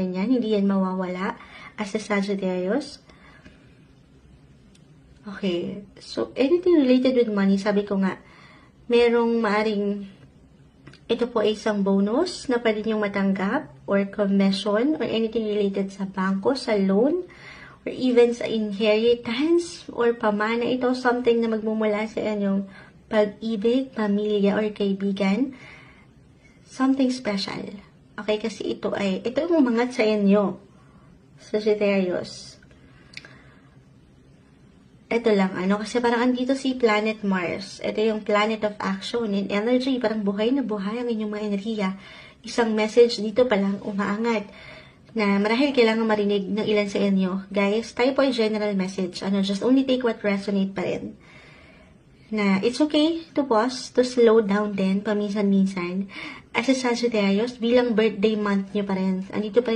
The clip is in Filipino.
yan. Hindi yan mawawala as a Sagittarius. Okay. So, anything related with money, sabi ko nga, merong maaring, ito po ay isang bonus na pwede niyong matanggap, or commission, or anything related sa bangko, sa loan, or even sa inheritance, or pamana. Ito, something na magmumula sa inyong pag-ibig, pamilya, or kaibigan. Something special. Okay, kasi ito yung umangat sa inyo, Sagittarius. Ito lang, kasi parang andito si Planet Mars. Ito yung planet of action and energy. Parang buhay na buhay ang inyong mga enerhiya. Isang message dito pa lang umaangat na marahil kailangan marinig ng ilan sa inyo. Guys, tayo po ay general message. Just only take what resonate pa rin. Na it's okay to pause, to slow down din, paminsan-minsan. As a Sagittarius, bilang birthday month nyo pa rin, andito pa rin